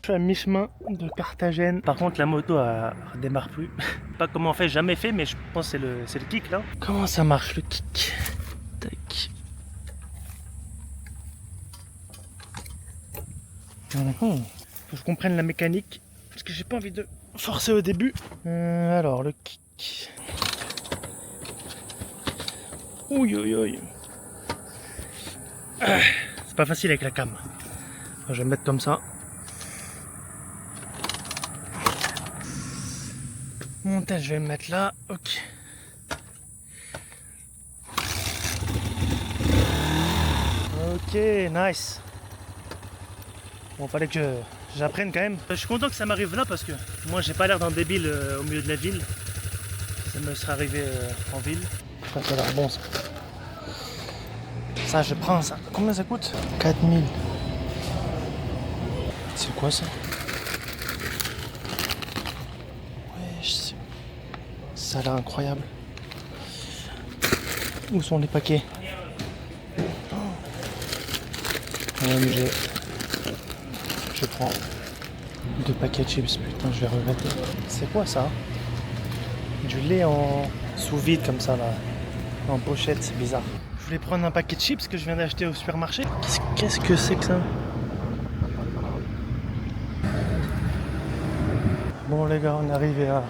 suis à mi-chemin de Carthagène. Par contre, la moto elle démarre plus. Pas comment on fait, jamais fait, mais je pense que c'est le kick là. Comment ça marche le kick? Tac. Faut que je comprenne la mécanique parce que j'ai pas envie de forcer au début. Alors le kick. Ouïe ouïe ouïe. C'est pas facile avec la cam. Je vais me mettre comme ça. Montage, je vais me mettre là. Ok. Ok, nice. Bon, fallait que j'apprenne quand même. Je suis content que ça m'arrive là parce que moi j'ai pas l'air d'un débile au milieu de la ville. Ça me serait arrivé en ville. Ça a l'air bon ça. Ça je prends ça. Combien ça coûte? 4000. C'est quoi ça? Ouais, ça a l'air incroyable. Où sont les paquets? OMG. Je prends 2 paquets de chips, putain je vais regretter. C'est quoi ça? Du lait en sous vide comme ça là, en pochette, c'est bizarre. Je voulais prendre un paquet de chips que je viens d'acheter au supermarché. Qu'est-ce que c'est que ça? Bon les gars, on est arrivé à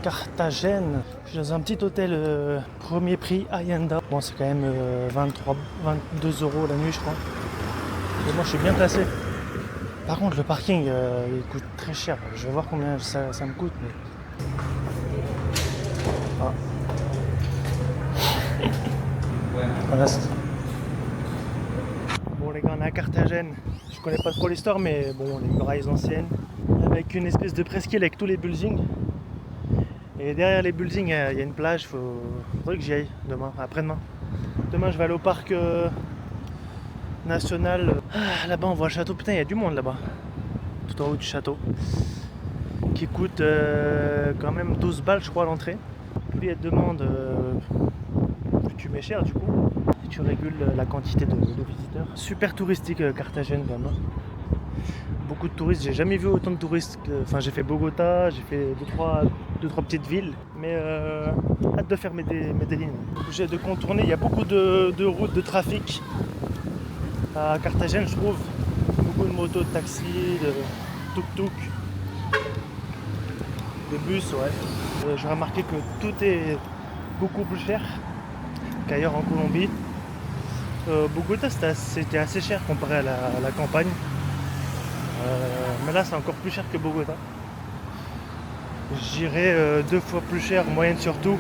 Carthagène. Je suis dans un petit hôtel premier prix Ayanda. Bon c'est quand même 22 € la nuit je crois. Et moi je suis bien placé. Par contre le parking il coûte très cher. Je vais voir combien ça me coûte. Mais... Ah. Voilà. Bon les gars, on est à Carthagène. Je connais pas trop l'histoire mais bon, les murailles anciennes. Avec une espèce de presqu'île avec tous les buildings. Et derrière les buildings, il y a une plage. Faudrait que j'y aille demain, après-demain. Demain je vais aller au parc national. Ah, là-bas on voit le château. Putain, il y a du monde là-bas. Tout en haut du château. Qui coûte quand même 12 balles je crois à l'entrée. Puis elle demande tu mets cher du coup. Et tu régules la quantité de visiteurs. Super touristique Carthagène quand même. Beaucoup de touristes, j'ai jamais vu autant de touristes. Enfin j'ai fait Bogota, j'ai fait 2-3 petites villes. Mais hâte de faire mes lignes. J'ai de contourner, il y a beaucoup de routes de trafic à Carthagène je trouve. Beaucoup de motos, de taxis, de tuk-tuk, de bus, ouais. J'ai remarqué que tout est beaucoup plus cher qu'ailleurs en Colombie. Bogota c'était assez cher comparé à la campagne. Mais là c'est encore plus cher que Bogota. J'irais 2 fois plus cher moyenne sur tout,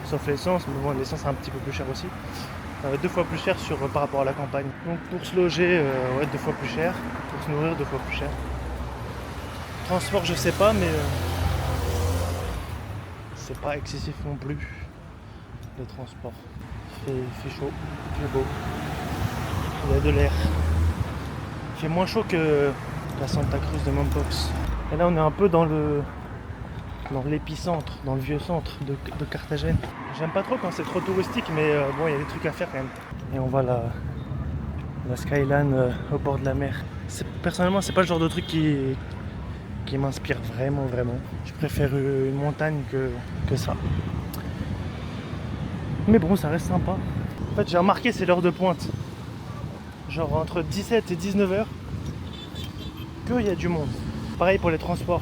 sauf l'essence, mais bon l'essence est un petit peu plus cher aussi. 2 fois plus cher par rapport à la campagne. Donc pour se loger, ouais, 2 fois plus cher. Pour se nourrir, 2 fois plus cher. Transport je sais pas, mais c'est pas excessif non plus. Le transport. Il fait chaud, il fait beau. Il y a de l'air. Il fait moins chaud que la Santa Cruz de Mompox. Et là on est un peu dans l'épicentre, dans le vieux centre de Carthagène. J'aime pas trop quand c'est trop touristique, mais bon il y a des trucs à faire quand même. Et on voit la skyline au bord de la mer. Personnellement c'est pas le genre de truc qui m'inspire vraiment. Je préfère une montagne que ça. Mais bon, ça reste sympa. En fait, j'ai remarqué, c'est l'heure de pointe. Genre entre 17 et 19 h qu'il y a du monde. Pareil pour les transports.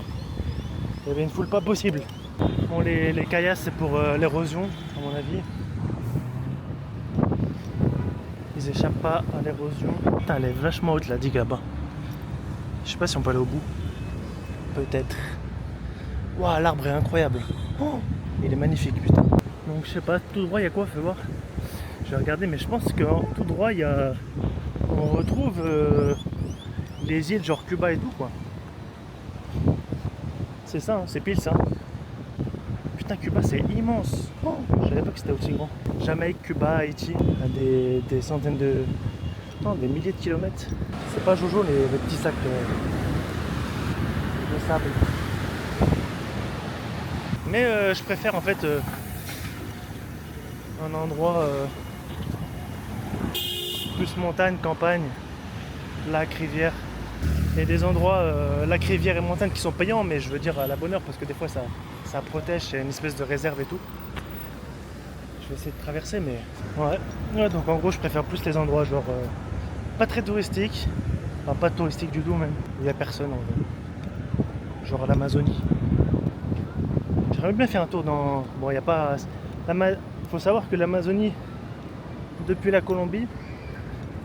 Il y avait une foule pas possible. Bon, les caillasses, c'est pour l'érosion, à mon avis. Ils échappent pas à l'érosion. Putain, elle est vachement haute la digue là-bas. Je sais pas si on peut aller au bout. Peut-être. Waouh, l'arbre est incroyable. Oh, il est magnifique, putain. Donc je sais pas, tout droit il y a quoi, fais voir. Je vais regarder, mais je pense que tout droit il y a. On retrouve les îles genre Cuba et tout quoi. C'est ça, hein, c'est pile ça. Putain, Cuba c'est immense. Oh, je savais pas que c'était aussi grand. Jamaïque, Cuba, Haïti, à des centaines de. Non, des milliers de kilomètres. C'est pas Jojo les petits sacs de sable. Mais je préfère en fait un endroit plus montagne, campagne, lac, rivière. Il y a des endroits, lacs, rivières et montagnes qui sont payants, mais je veux dire à la bonne heure parce que des fois ça protège, c'est une espèce de réserve et tout. Je vais essayer de traverser, mais ouais, donc en gros je préfère plus les endroits genre pas très touristiques, enfin pas touristiques du tout même, où il n'y a personne en vrai. Genre l'Amazonie. J'aimerais bien faire un tour dans. Bon, il n'y a pas. Faut savoir que l'Amazonie, depuis la Colombie,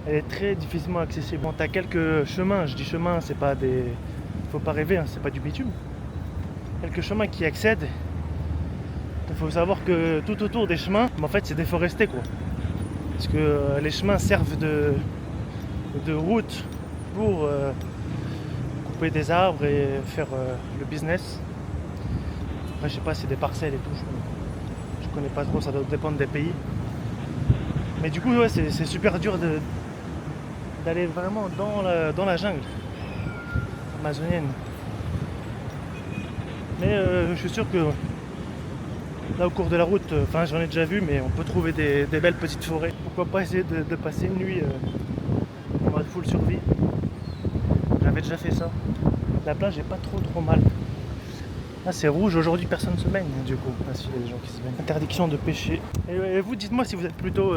elle est très difficilement accessible. Bon, t'as quelques chemins, je dis chemin, c'est pas des. Faut pas rêver, hein, c'est pas du bitume. Quelques chemins qui accèdent. Il faut savoir que tout autour des chemins, en fait, c'est déforesté quoi. Parce que les chemins servent de route pour couper des arbres et faire le business. Après, je sais pas, c'est des parcelles et tout. Je connais pas trop, ça doit dépendre des pays. Mais du coup, ouais, c'est super dur d'aller vraiment dans la jungle amazonienne. Mais je suis sûr que là, au cours de la route, enfin, j'en ai déjà vu, mais on peut trouver des belles petites forêts. Pourquoi pas essayer de passer une nuit en mode full survie. J'avais déjà fait ça. La plage est pas trop mal. Là c'est rouge, aujourd'hui personne ne se baigne du coup. Ah si, il y a des gens qui se baignent. Interdiction de pêcher. Et vous dites-moi si vous êtes plutôt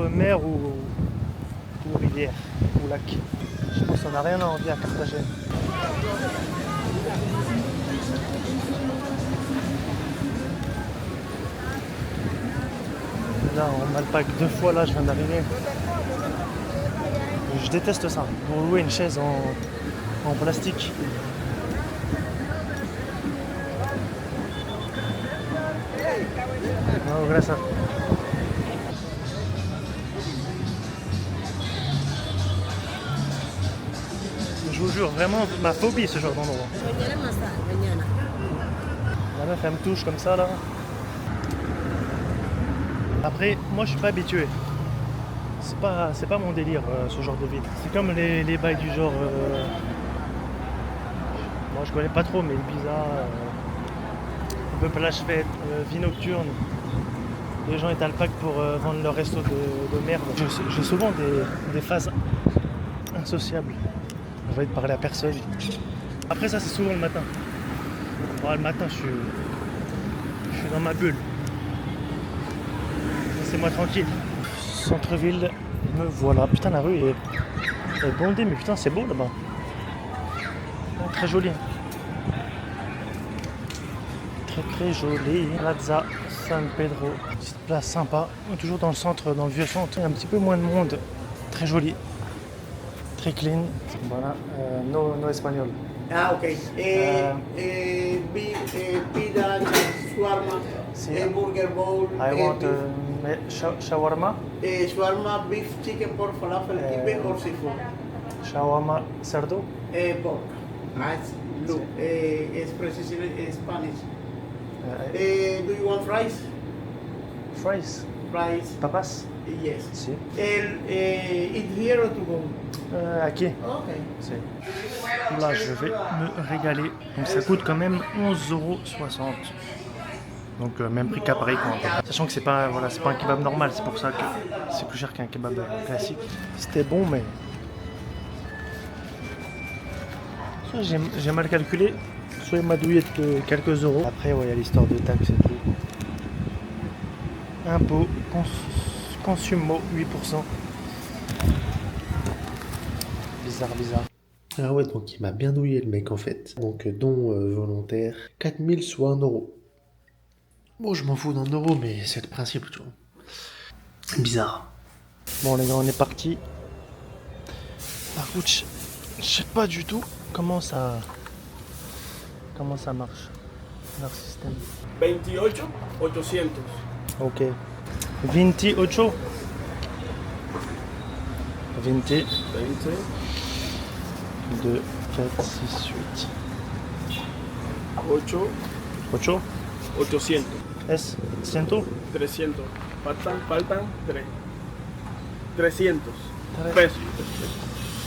mer ou rivière ou lac. Je pense qu'on n'a rien à envier à Carthagène. Là on m'alpague 2 fois, là je viens d'arriver. Je déteste ça. Pour louer une chaise en plastique. Non, gracias. Je vous jure, vraiment ma phobie ce genre d'endroit. La meuf elle me touche comme ça là. Après, moi je suis pas habitué. C'est pas mon délire ce genre de vie. C'est comme les bails du genre. Moi je connais pas trop, mais Ibiza, un peu plage fête, vie nocturne. Les gens étalent pas que pour vendre leur resto de merde. J'ai souvent des phases insociables. J'ai envie de parler à personne. Après ça c'est souvent le matin. Bon, le matin je suis dans ma bulle. Laissez-moi tranquille. Centre-ville, me voilà. Putain la rue est bondée, mais putain c'est beau là-bas. Très joli. Très joli. Plaza San Pedro. Petite place sympa. Toujours dans le centre, dans le vieux centre. Il y a un petit peu moins de monde. Très joli. Très clean. Voilà. No espagnol. Ah, ok. Pizza, shawarma, Sí. burger bowl. I want shawarma. Shawarma, beef, chicken, pork, falafel, kibbeh or seafood. Shawarma cerdo. Pork. Nice. Look, it's precisely Spanish. Do you want fries? Fries. Fries. Papas. Yes. Si. Eat here or to go? Aquí. Ok. Si. Là, je vais me régaler. Donc ça coûte quand même 11,60 €. Donc même prix qu'à Paris quoi. Sachant que c'est pas un kebab normal, c'est pour ça que c'est plus cher qu'un kebab classique. C'était bon mais soit j'ai mal calculé, soit il m'a douillé de quelques euros. Après ouais, il y a l'histoire de taxes et tout. Impôt, consumo 8%. Bizarre. Ah ouais, donc il m'a bien douillé le mec en fait. Donc don volontaire, 4000 soit 1 €. Bon, je m'en fous d'un euro, mais c'est le principe, tu vois. Bizarre. Bon les gars, on est parti. Par contre, je sais pas du tout comment ça marche, leur système. 28,800. Ok. 28. 20. 2, 4, 6, 8. 8, 8. 800. Es 100. 300. Faltan 300 pesos.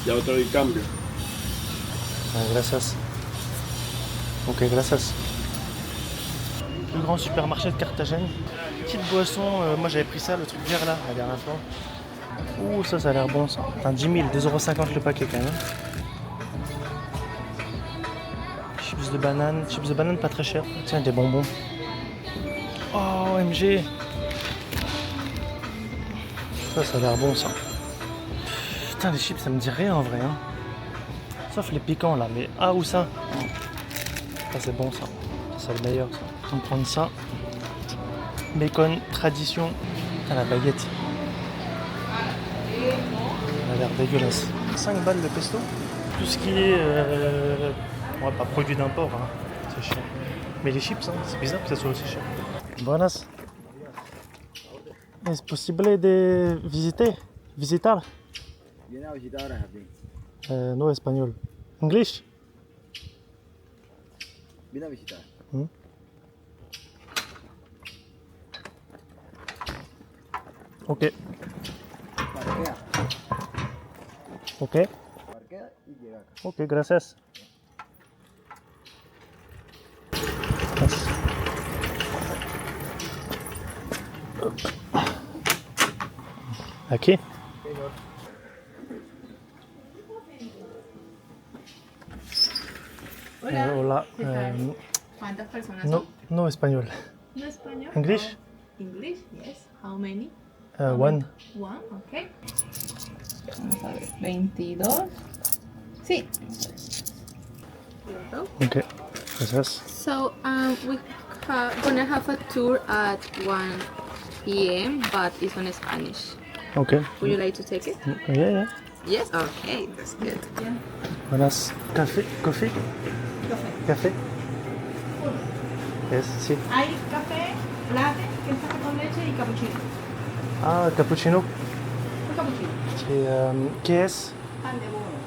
Ya otro el cambio. Ah, gracias. Ok, gracias. Plus grand supermarché de Carthagène. Petite boisson, moi j'avais pris ça, le truc vert là, la dernière fois. Ouh, ça a l'air bon ça. Enfin, 10 000, 2,50 € le paquet quand même. de banane. Chips de banane pas très cher. Tiens, des bonbons. Oh, OMG. Ça a l'air bon ça. Putain, les chips ça me dit rien en vrai. Hein. Sauf les piquants là. Mais ah, où ça? Ça c'est bon ça. Ça c'est le meilleur ça. On va prendre ça. Bacon, tradition. Putain, la baguette. Elle a l'air dégueulasse. 5 balles de pesto. Tout ce qui est ouais, pas produit d'import, hein. C'est cher. Mais les chips, hein, c'est bizarre que ça soit aussi cher. Buenas. ¿Es posible de visitar? Viene a visitar ahora jardín. No español. English? Viene a visitar. Ok. Parquea. Ok. Parquea y llega acá. Ok, gracias. Gracias. Aquí. Hola. Hola. ¿Qué tal? ¿Cuántas personas No, son? no español. ¿No español? English? English, yes. How many? One. One, ok. Vamos a ver, 22. Sí. Ok. Gracias. So we gonna have a tour at 1 p.m. but it's on Spanish. Ok. Would you like to take it? Yeah, yeah. Yes. Okay, that's good. Buenas. Café. Coffee? Café. Yes, sí. Hay café, latte, que es café con leche y cappuccino. Ah, cappuccino. Un cappuccino. Et qu'est-ce? Pan de bono.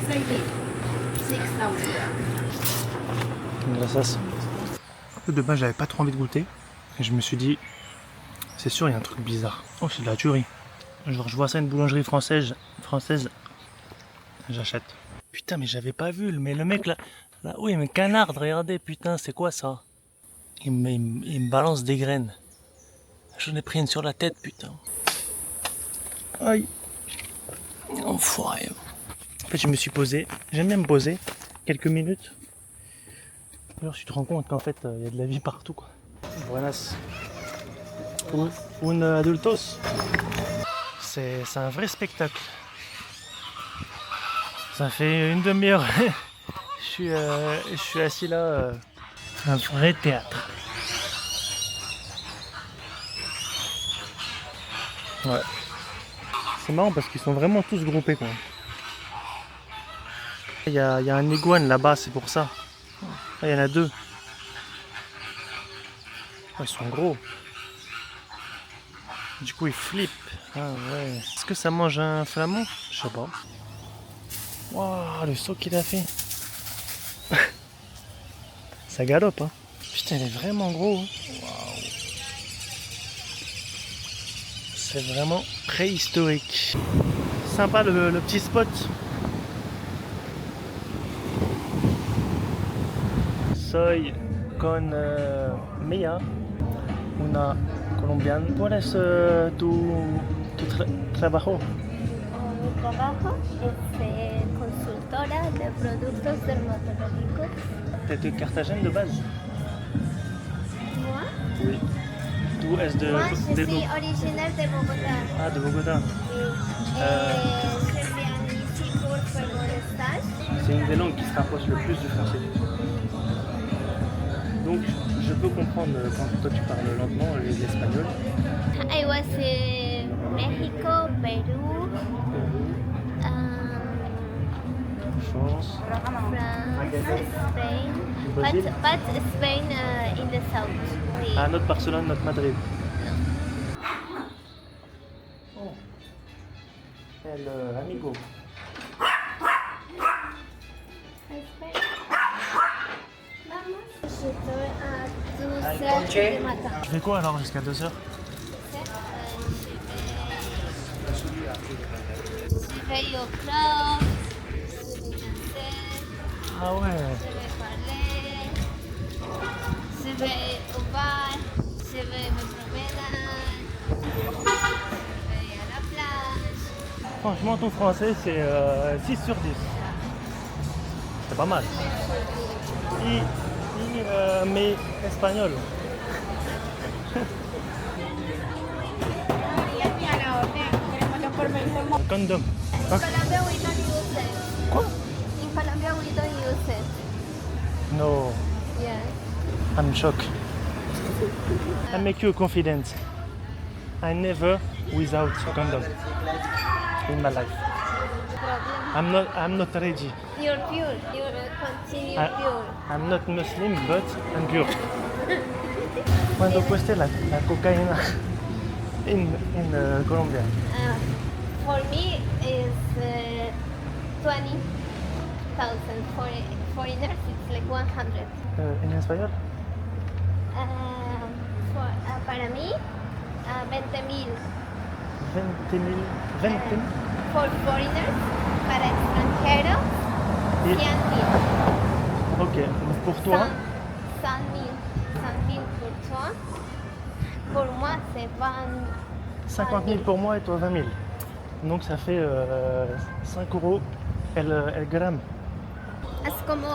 6 6,000 grams. Gracias. De base, j'avais pas trop envie de goûter. Et je me suis dit, c'est sûr, il y a un truc bizarre. Oh, c'est de la tuerie. Genre, je vois ça, une boulangerie française, j'achète. Putain, mais j'avais pas vu, mais le mec là, oui, mais canard, regardez, putain, c'est quoi ça? Il me balance des graines. J'en ai pris une sur la tête, putain. Aïe. Enfoiré. En fait, je me suis posé, j'aime bien me poser quelques minutes. Alors, tu te rends compte qu'en fait, il y a de la vie partout, quoi. Buenas. Un adultos. C'est un vrai spectacle. Ça fait une demi-heure. je suis assis là. Un vrai théâtre. Ouais. C'est marrant parce qu'ils sont vraiment tous groupés, quoi. Il y a un iguane là-bas, c'est pour ça. Ah, il y en a deux. Oh, ils sont gros. Du coup, ils flippent. Ah ouais. Est-ce que ça mange un flamand? Je sais pas. Waouh, le saut qu'il a fait. Ça galope, hein. Putain, il est vraiment gros. Hein. Waouh. C'est vraiment préhistorique. Sympa le petit spot. Soy con Mia, una colombiana. ¿Cuál es tu trabajo? Mi trabajo es consultora de productos dermatológicos. T'es de Carthagène de base? Moi, Oui. Tú es de... moi je de suis originaire de Bogotá. Ah, de Bogotá. Je viens ici pour faire mon stage. C'est une des langues qui se rapproche le plus du français. Donc, je peux comprendre quand toi tu parles lentement l'espagnol. I was in Mexico, Peru, France. France, Spain, Brésil. but Spain in the south. Oui. Ah, notre Barcelone, notre Madrid. Oh. El amigo. Je suis à 12h du matin. Tu fais quoi alors jusqu'à 2h? Je vais au club, je vais danser, Ah ouais. je vais parler, je vais au bar, je vais me promener, je vais à la plage. Franchement, ton français c'est 6 sur 10. C'est pas mal. mais espagnol. Condom. Huh? Colombia we don't use it. Quoi? In Colombia we don't use it. No, Yes. I'm shocked. I make you a confidence. I never without condom in my life. Problem. I'm not ready. You're pure. You're continue pure. I'm not Muslim, but I'm pure. ¿Cuánto cuesta la cocaína in Colombia? For me is 20,000. For foreigners it's like 100. ¿En español? Para mí 20,000. 20,000. 20,000. For foreigners, para extranjeros, Y- 100,000. Ok, pour toi, 100,000. 100,000 pour toi. Pour moi, c'est 50 000 pour moi et toi 20 000. Donc ça fait 5 euros el gramme. Es como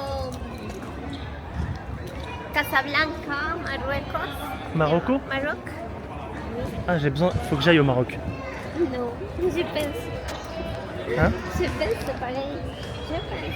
Casablanca, Marruecos. Marocco? Maroc? Ah, j'ai besoin, faut que j'aille au Maroc. Non, je pense. Hein? Je pense c'est pareil. Je pense.